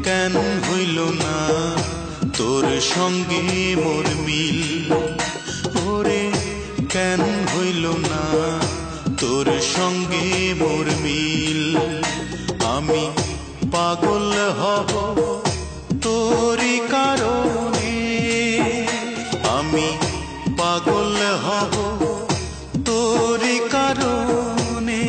কেন হইল না তোর সঙ্গে মোর মিল, ওরে কেন হইল না তোর সঙ্গে মোর মিল। আমি পাগল হব তোরই কারণে, আমি পাগল হব তোরই কারণে।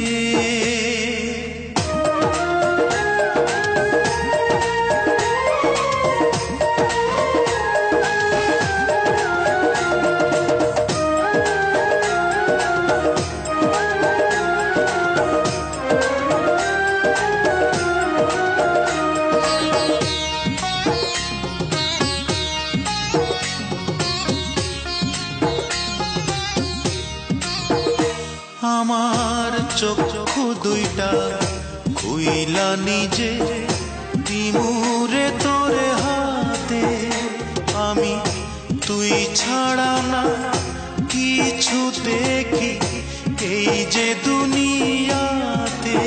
আমার চক্ষু দুইটা খুইলা নিজে দিমুরে তোরে হাতে, আমি তুই ছাড়া না কিছু দেখি এই যে দুনিয়াতে।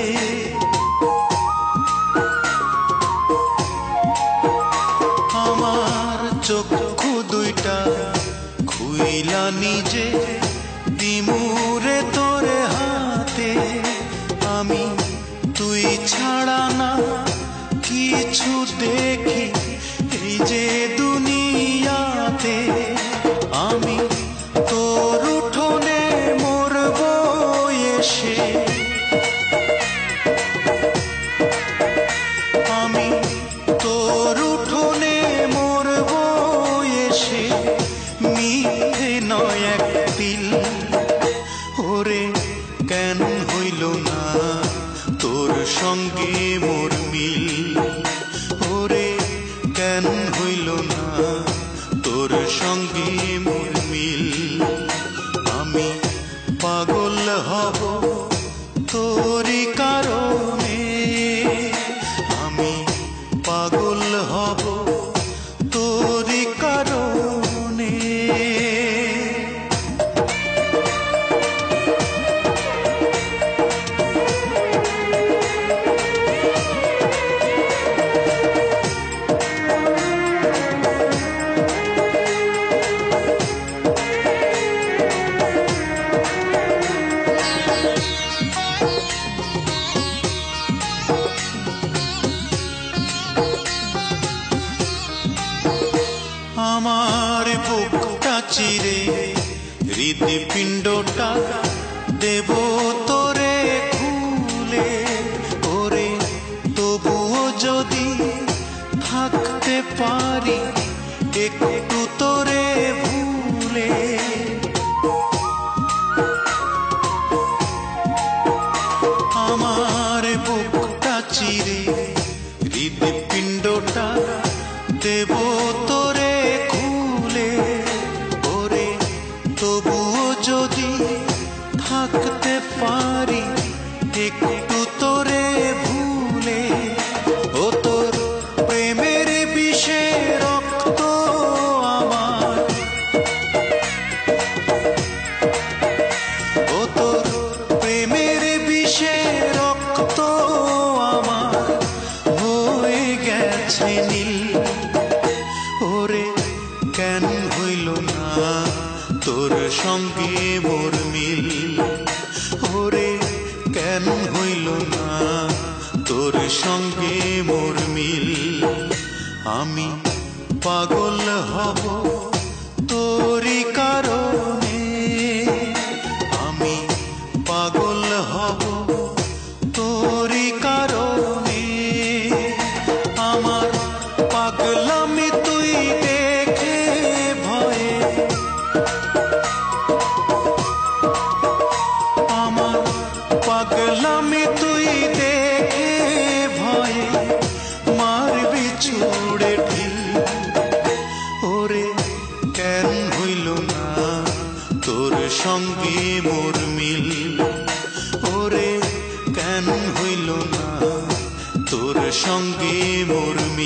আমার চক্ষু দুইটা খুইলা নিজে দিমুরে তোরে হাতে, আমি তুই ছাড়া না কিছু দেখি এই যে দুনিয়াতে। আমি তোর উঠোনে মরব এসে, আমি তোর উঠোনে মরব এসে, মিথ্যে নয় এক দিল। ওরে কেন হইল না তোর সঙ্গে মোর মিল, ওরে কেন হইল না তোর সঙ্গে মোর মিল। আমি পাগল হব তোরই কারণে, আমি পাগল হব তোরই কারণে। আমার বুকটা চিরে হৃদপিণ্ডটা দেব তোরে খুলে, ওরে তবুও যদি থাকতে পারি একটু তোরে ভুলে। আমার বুকটা চিরে হৃদপিণ্ডটা দেব তোরে খুলে, ওরে তবুও যদি থাকতে পারি একটু তোরে ভুলে। ও তোর প্রেমের বিষে রক্ত আমার, ও তোর প্রেমের বিষে রক্ত আমার হয়ে গেছে নীল। ওরে কেন হইল না তোর সঙ্গে মোর মিল, ওরে কেন হইল না তোর সঙ্গে মোর মিল। আমি পাগল হব তোরই কারণে, আমি পাগল হব তোরই কারণে। আমার পাগলামি তুই দেখে ভয়ে, আমার পাগলামি তুই দেখে ভয়ে মারবি ছুড়ে ঢিল। ওরে কেন হইল না তোর সঙ্গে মোর মিল, ওরে কেন হইল না তোর সঙ্গে মোর মিল।